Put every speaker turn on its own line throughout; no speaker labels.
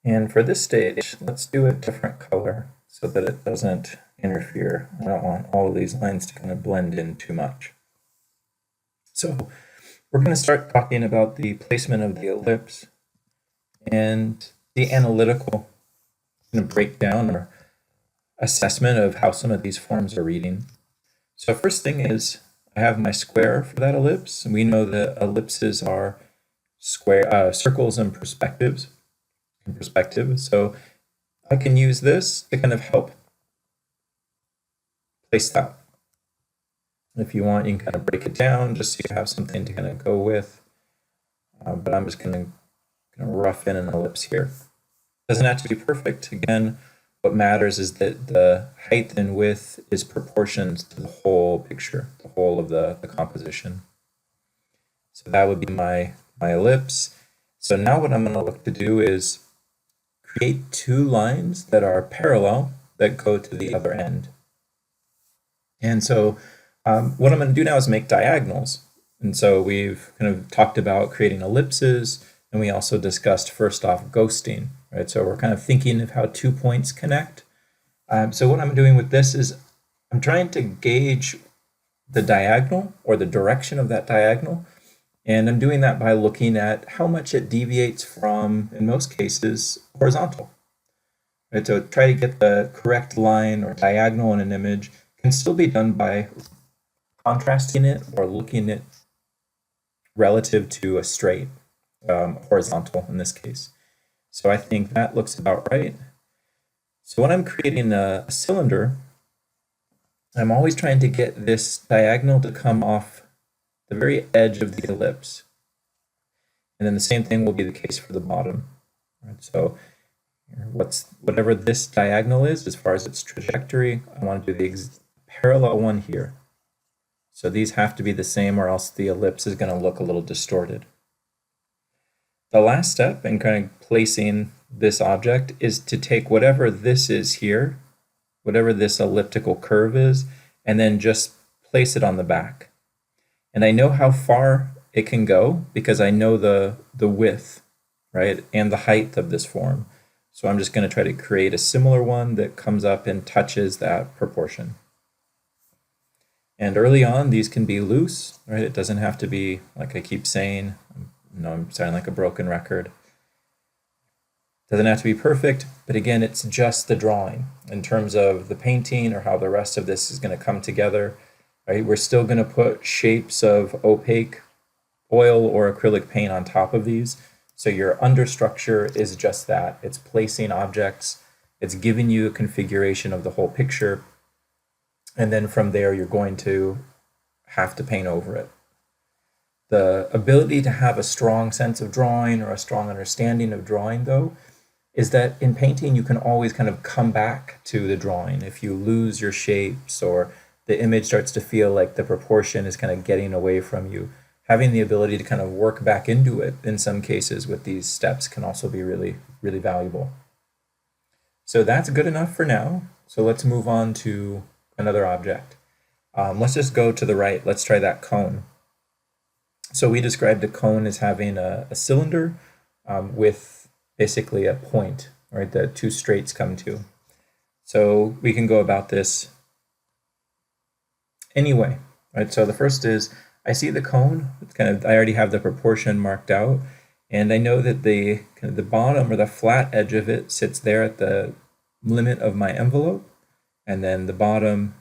And for this stage, let's do a different color so that it doesn't interfere. I don't want all of these lines to kind of blend in too much. So we're going to start talking about the placement of the ellipse and the analytical breakdown or assessment of how some of these forms are reading. So first thing is I have my square for that ellipse, and we know that ellipses are circles and perspectives. So I can use this to kind of help place that. If you want, you can kind of break it down just so you have something to kind of go with. But I'm just going to rough in an ellipse here. Doesn't have to be perfect. Again, what matters is that the height and width is proportioned to the whole picture, the whole of the composition. So that would be my ellipse. So now what I'm going to look to do is create two lines that are parallel that go to the other end. And so what I'm going to do now is make diagonals. And so we've kind of talked about creating ellipses, and we also discussed first off ghosting, right? So we're kind of thinking of how 2 points connect. So what I'm doing with this is I'm trying to gauge the diagonal or the direction of that diagonal. And I'm doing that by looking at how much it deviates from, in most cases, horizontal. Right? So try to get the correct line or diagonal in an image can still be done by contrasting it or looking at relative to a straight, horizontal in this case. So I think that looks about right. So when I'm creating a cylinder, I'm always trying to get this diagonal to come off the very edge of the ellipse. And then the same thing will be the case for the bottom. Right? So whatever this diagonal is, as far as its trajectory, I want to do the parallel one here. So these have to be the same, or else the ellipse is going to look a little distorted. The last step in kind of placing this object is to take whatever this is here, whatever this elliptical curve is, and then just place it on the back. And I know how far it can go because I know the width, right, and the height of this form. So I'm just going to try to create a similar one that comes up and touches that proportion. And early on, these can be loose, right? It doesn't have to be, like I keep saying, I'm sounding like a broken record. Doesn't have to be perfect, but again, it's just the drawing. In terms of the painting or how the rest of this is going to come together, right? We're still going to put shapes of opaque oil or acrylic paint on top of these. So your understructure is just that. It's placing objects. It's giving you a configuration of the whole picture. And then from there, you're going to have to paint over it. The ability to have a strong sense of drawing or a strong understanding of drawing, though, is that in painting, you can always kind of come back to the drawing. If you lose your shapes or the image starts to feel like the proportion is kind of getting away from you, having the ability to kind of work back into it in some cases with these steps can also be really, really valuable. So that's good enough for now. So let's move on to another object. Let's just go to the right. Let's try that cone. So we described a cone as having a cylinder with basically a point, right, that two straights come to. So we can go about this anyway, right? So the first is I see the cone. It's I already have the proportion marked out, and I know that the bottom or the flat edge of it sits there at the limit of my envelope, and then the bottom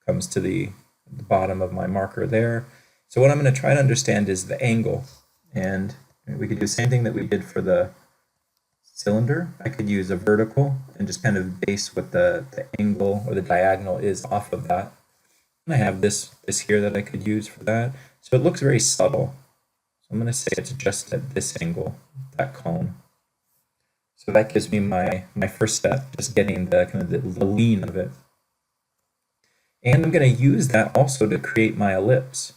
comes to the bottom of my marker there. So what I'm going to try to understand is the angle, and we could do the same thing that we did for the cylinder. I could use a vertical and just kind of base what the angle or the diagonal is off of that. And I have this here that I could use for that. So it looks very subtle. So I'm going to say it's just at this angle, that cone. So that gives me my first step, just getting the kind of the lean of it. And I'm going to use that also to create my ellipse,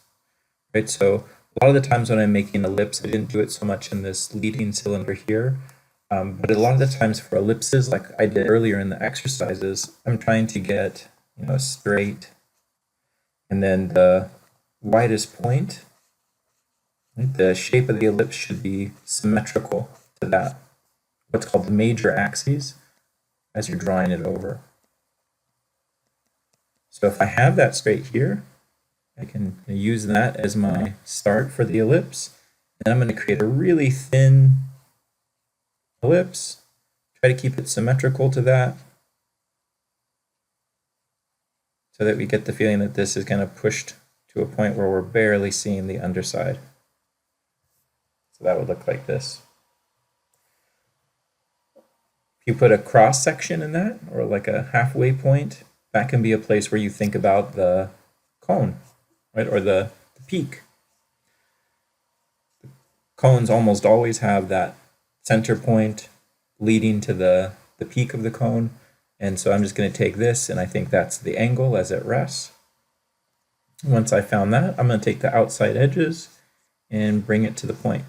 right? So a lot of the times when I'm making ellipse, I didn't do it so much in this leading cylinder here, but a lot of the times for ellipses, like I did earlier in the exercises, I'm trying to get straight, and then the widest point, right? The shape of the ellipse should be symmetrical to that, what's called the major axes as you're drawing it over. So if I have that straight here, I can use that as my start for the ellipse. And I'm going to create a really thin ellipse. Try to keep it symmetrical to that, so that we get the feeling that this is kind of pushed to a point where we're barely seeing the underside. So that would look like this. If you put a cross section in that, or like a halfway point, that can be a place where you think about the cone, right, or the peak. Cones almost always have that center point leading to the peak of the cone. And so I'm just going to take this, and I think that's the angle as it rests. Once I found that, I'm going to take the outside edges and bring it to the point.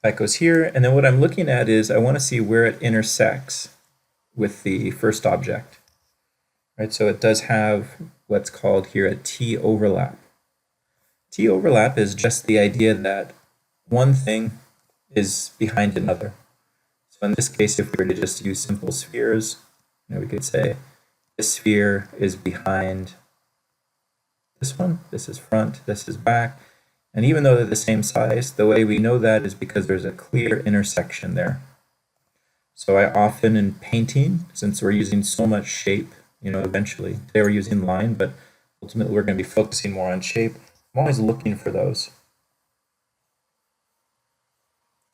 That goes here, and then what I'm looking at is I want to see where it intersects with the first object. Right, so it does have what's called here a T overlap. T overlap is just the idea that one thing is behind another. So in this case, if we were to just use simple spheres, we could say this sphere is behind this one, this is front, this is back. And even though they're the same size, the way we know that is because there's a clear intersection there. So I often in painting, since we're using so much shape, eventually, today we're using line, but ultimately we're going to be focusing more on shape. I'm always looking for those.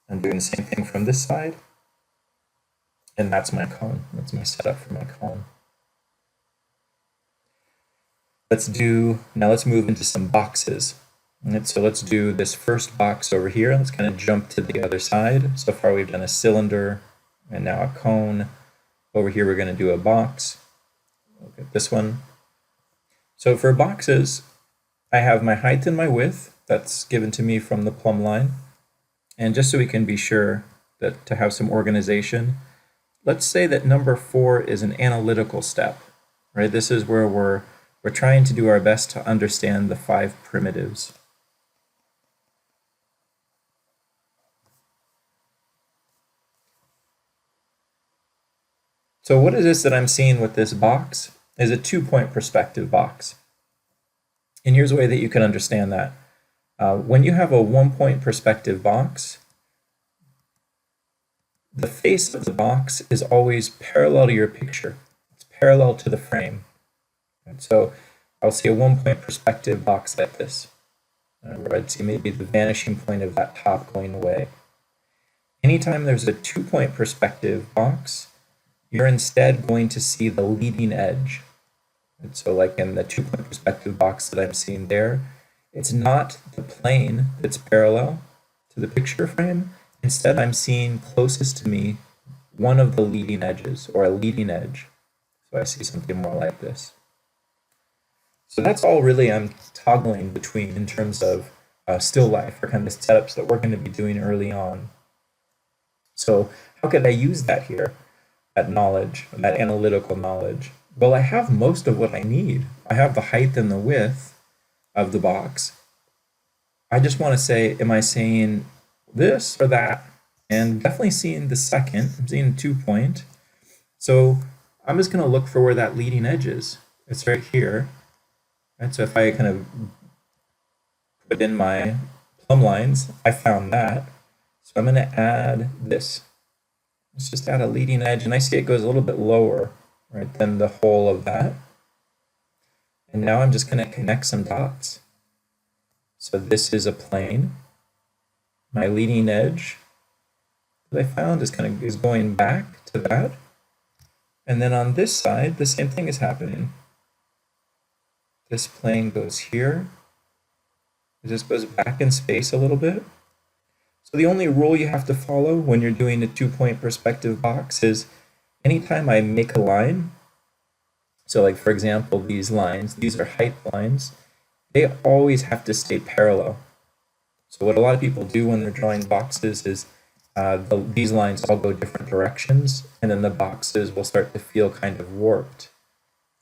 I'm doing the same thing from this side. And that's my cone. That's my setup for my cone. Let's move into some boxes. Right, so let's do this first box over here. Let's kind of jump to the other side. So far we've done a cylinder and now a cone. Over here we're going to do a box. Look at this one. So for boxes, I have my height and my width. That's given to me from the plumb line. And just so we can be sure that to have some organization, let's say that number 4 is an analytical step. Right? This is where we're trying to do our best to understand the 5 primitives. So what is this that I'm seeing with this box? Is a 2-point perspective box. And here's a way that you can understand that. When you have a 1-point perspective box, the face of the box is always parallel to your picture. It's parallel to the frame. And so I'll see a 1-point perspective box like this, where I'd see maybe the vanishing point of that top going away. Anytime there's a 2-point perspective box, you're instead going to see the leading edge. And so like in the 2-point perspective box that I'm seeing there, it's not the plane that's parallel to the picture frame. Instead, I'm seeing closest to me one of the leading edges, or a leading edge. So I see something more like this. So that's all really I'm toggling between in terms of still life, or kind of setups that we're going to be doing early on. So how could I use that here, that knowledge, that analytical knowledge? Well, I have most of what I need. I have the height and the width of the box. I just want to say, am I saying this or that? And definitely seeing the second. I'm seeing a 2-point. So I'm just going to look for where that leading edge is. It's right here. Right? So if I kind of put in my plumb lines, I found that. So I'm going to add this. Let's just add a leading edge, and I see it goes a little bit lower, right, than the whole of that. And now I'm just going to connect some dots. So this is a plane. My leading edge that I found is going back to that. And then on this side, the same thing is happening. This plane goes here. It just goes back in space a little bit. So the only rule you have to follow when you're doing a 2-point perspective box is anytime I make a line, so like for example, these lines, these are height lines, they always have to stay parallel. So what a lot of people do when they're drawing boxes is these lines all go different directions, and then the boxes will start to feel kind of warped,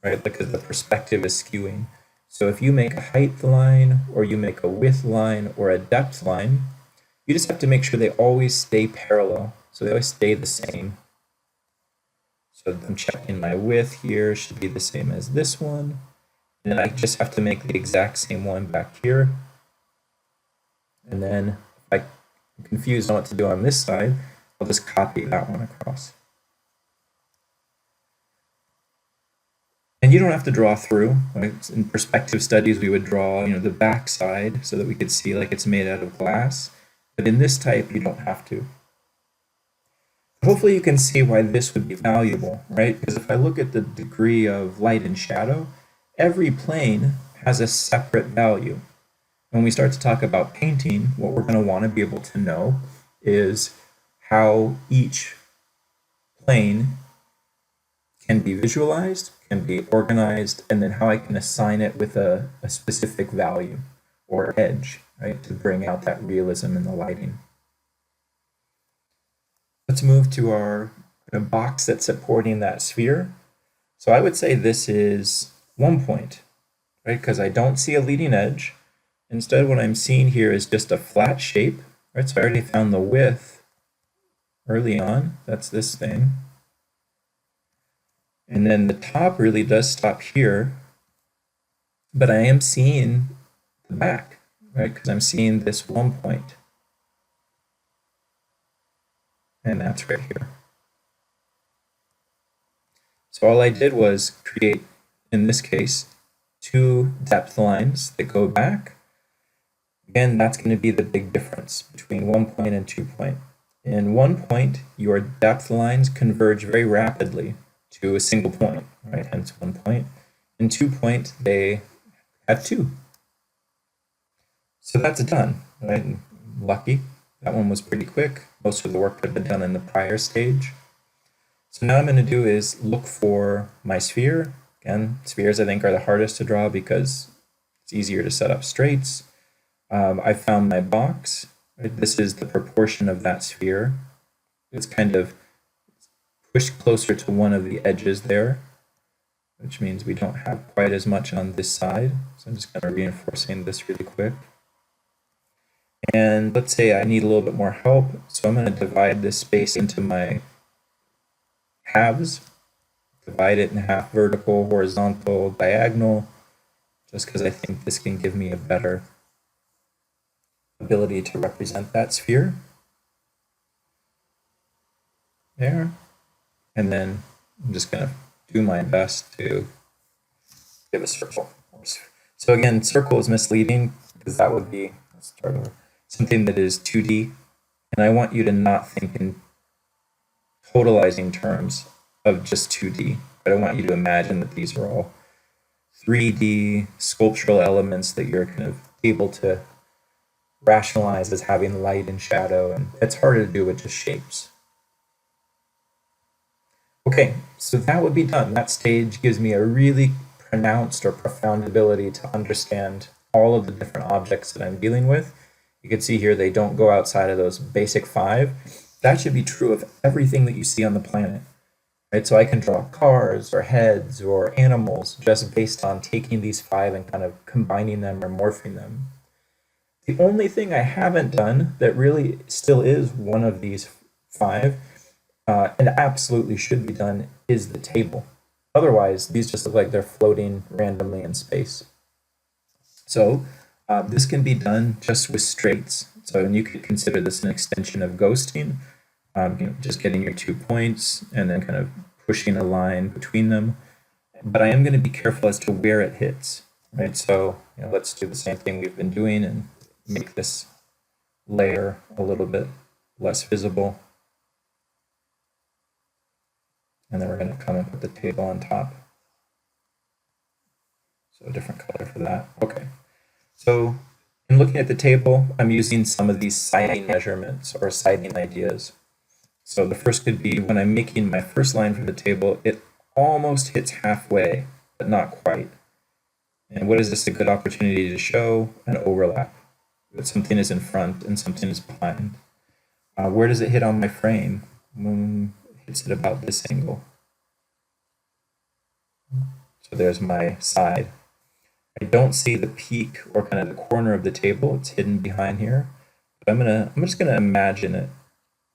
right? Because the perspective is skewing. So if you make a height line, or you make a width line, or a depth line, You just have to make sure they always stay parallel. So they always stay the same. So I'm checking my width here should be the same as this one. And then I just have to make the exact same one back here. And then if I'm confused on what to do on this side, I'll just copy that one across. And you don't have to draw through. Right? In perspective studies, we would draw, the back side so that we could see like it's made out of glass. But in this type, you don't have to. Hopefully you can see why this would be valuable, right? Because if I look at the degree of light and shadow, every plane has a separate value. When we start to talk about painting, what we're going to want to be able to know is how each plane can be visualized, can be organized, and then how I can assign it with a specific value or edge, right, to bring out that realism in the lighting. Let's move to our box that's supporting that sphere. So I would say this is 1 point, right, because I don't see a leading edge. Instead, what I'm seeing here is just a flat shape, right? So I already found the width early on. That's this thing. And then the top really does stop here, but I am seeing the back, right? Because I'm seeing this 1 point. And that's right here. So all I did was create, in this case, 2 depth lines that go back. Again, that's going to be the big difference between 1 point and 2 point. In 1 point, your depth lines converge very rapidly to a single point, right? Hence 1 point. In 2 point, they have 2. So that's done, right? Lucky. That one was pretty quick. Most of the work had been done in the prior stage. So now I'm going to do is look for my sphere. Again, spheres I think are the hardest to draw because it's easier to set up straights. I found my box. Right? This is the proportion of that sphere. It's kind of pushed closer to one of the edges there, which means we don't have quite as much on this side. So I'm just kind of reinforcing this really quick. And let's say I need a little bit more help, so I'm going to divide this space into my halves, divide it in half, vertical, horizontal, diagonal, just because I think this can give me a better ability to represent that sphere. There. And then I'm just going to do my best to give a circle. So again, circle is misleading because that would be, let's start over, something that is 2D. And I want you to not think in totalizing terms of just 2D, but I want you to imagine that these are all 3D sculptural elements that you're kind of able to rationalize as having light and shadow, and it's harder to do with just shapes. Okay, so that would be done. That stage gives me a really pronounced or profound ability to understand all of the different objects that I'm dealing with. You can see here they don't go outside of those basic 5. That should be true of everything that you see on the planet. Right? So I can draw cars or heads or animals just based on taking these 5 and kind of combining them or morphing them. The only thing I haven't done that really still is one of these 5, and absolutely should be done, is the table. Otherwise, these just look like they're floating randomly in space. So this can be done just with straights. So you could consider this an extension of ghosting, just getting your 2 points and then kind of pushing a line between them. But I am going to be careful as to where it hits, right? So let's do the same thing we've been doing and make this layer a little bit less visible. And then we're going to come and put the table on top. So a different color for that. Okay. So in looking at the table, I'm using some of these siding measurements or siding ideas. So the first could be when I'm making my first line for the table, it almost hits halfway, but not quite. And what is this a good opportunity to show? An overlap. That something is in front and something is behind. Where does it hit on my frame? It hits at about this angle. So there's my side. I don't see the peak or kind of the corner of the table. It's hidden behind here. But I'm just gonna imagine it.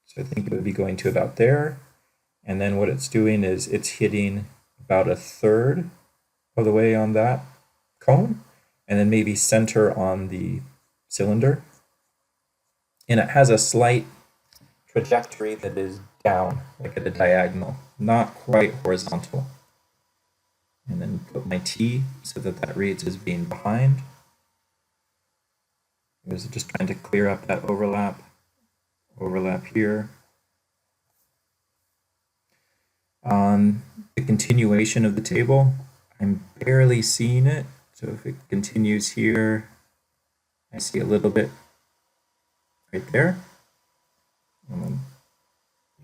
So I think it would be going to about there. And then what it's doing is it's hitting about a third of the way on that cone, and then maybe center on the cylinder. And it has a slight trajectory that is down, like at a diagonal, not quite horizontal. And then put my T so that that reads as being behind. I was just trying to clear up that overlap here. On the continuation of the table, I'm barely seeing it. So if it continues here, I see a little bit right there. I'm going to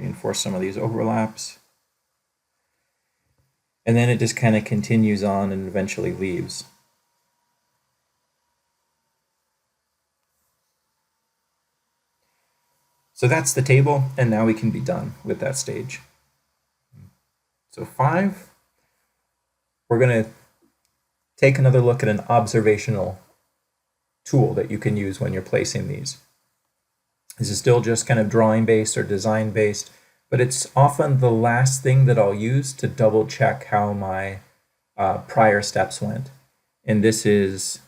reinforce some of these overlaps. And then it just kind of continues on and eventually leaves. So that's the table, and now we can be done with that stage. So 5, we're going to take another look at an observational tool that you can use when you're placing these. This is still just kind of drawing based or design based, but it's often the last thing that I'll use to double check how my prior steps went. And this is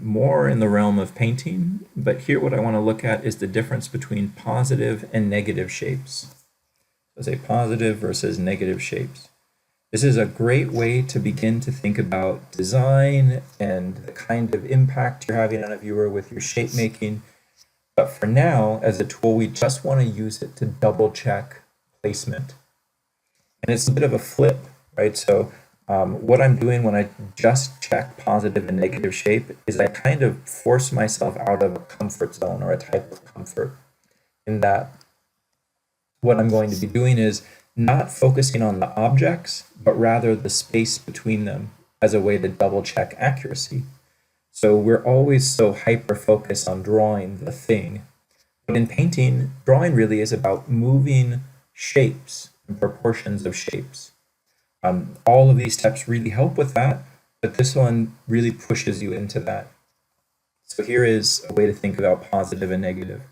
more in the realm of painting, but here what I want to look at is the difference between positive and negative shapes. So say positive versus negative shapes. This is a great way to begin to think about design and the kind of impact you're having on a viewer with your shape making. But for now, as a tool, we just want to use it to double check placement. And it's a bit of a flip, right? So what I'm doing when I just check positive and negative shape is I kind of force myself out of a comfort zone or a type of comfort, in that what I'm going to be doing is not focusing on the objects, but rather the space between them as a way to double check accuracy. So we're always so hyper-focused on drawing the thing. But in painting, drawing really is about moving shapes and proportions of shapes. All of these steps really help with that, but this one really pushes you into that. So here is a way to think about positive and negative.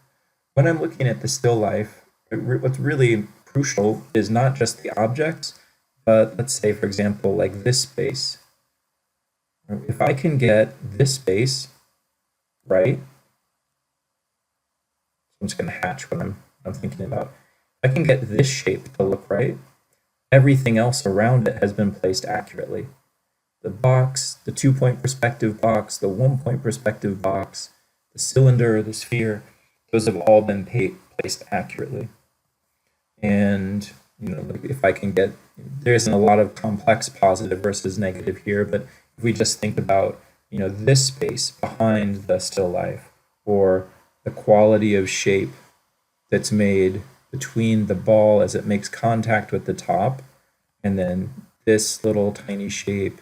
When I'm looking at the still life, what's really crucial is not just the objects, but let's say, for example, like this space. If I can get this space right, I'm just going to hatch what I'm thinking about. If I can get this shape to look right, everything else around it has been placed accurately. The box, the 2-point perspective box, the 1-point perspective box, the cylinder, the sphere, those have all been placed accurately. And if I can get, there isn't a lot of complex positive versus negative here, but if we just think about this space behind the still life, or the quality of shape that's made between the ball as it makes contact with the top, and then this little tiny shape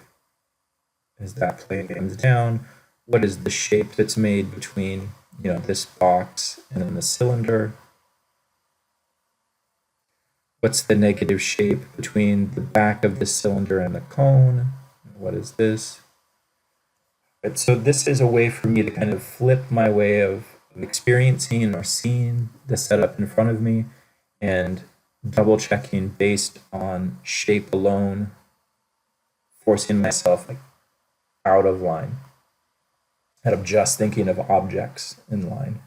as that plane comes down, what is the shape that's made between this box and then the cylinder? What's the negative shape between the back of the cylinder and the cone? What is this? Right, so this is a way for me to kind of flip my way of experiencing or seeing the setup in front of me and double checking based on shape alone, forcing myself out of line, out of just thinking of objects in line.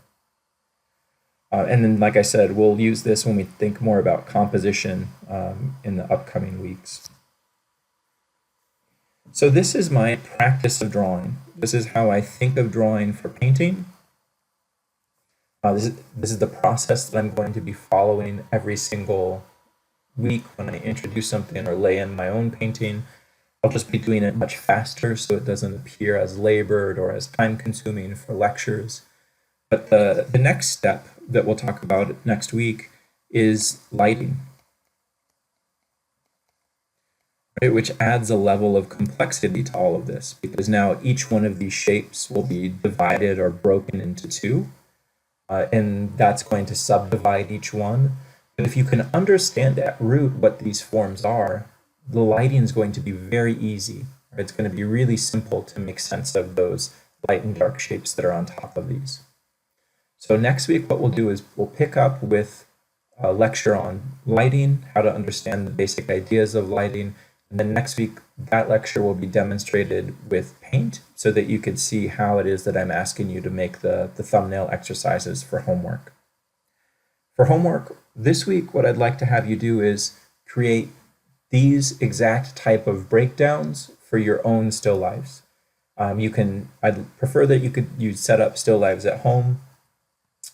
And then, like I said, we'll use this when we think more about composition in the upcoming weeks. So this is my practice of drawing. This is how I think of drawing for painting. This is the process that I'm going to be following every single week when I introduce something or lay in my own painting. I'll just be doing it much faster so it doesn't appear as labored or as time-consuming for lectures. But the next step that we'll talk about next week is lighting, right, which adds a level of complexity to all of this, because now each one of these shapes will be divided or broken into two, and that's going to subdivide each one. But if you can understand at root what these forms are, the lighting is going to be very easy. Right? It's going to be really simple to make sense of those light and dark shapes that are on top of these. So next week, what we'll do is we'll pick up with a lecture on lighting, how to understand the basic ideas of lighting. And then next week, that lecture will be demonstrated with paint so that you could see how it is that I'm asking you to make the thumbnail exercises for homework. For homework this week, what I'd like to have you do is create these exact type of breakdowns for your own still lives. I'd prefer that you set up still lives at home.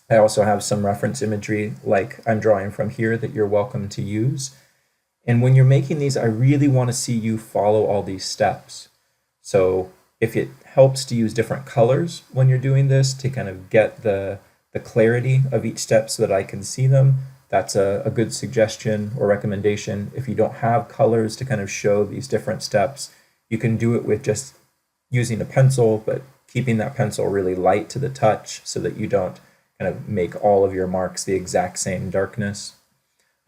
I also have some reference imagery like I'm drawing from here that you're welcome to use. And when you're making these, I really want to see you follow all these steps. So if it helps to use different colors when you're doing this to kind of get the clarity of each step so that I can see them, that's a good suggestion or recommendation. If you don't have colors to kind of show these different steps, you can do it with just using a pencil, but keeping that pencil really light to the touch so that you don't kind of make all of your marks the exact same darkness.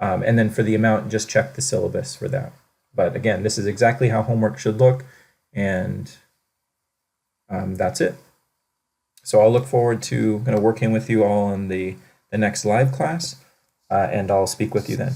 And then for the amount, just check the syllabus for that. But again, this is exactly how homework should look, and that's it. So I'll look forward to kind of working with you all in the next live class, and I'll speak with you then.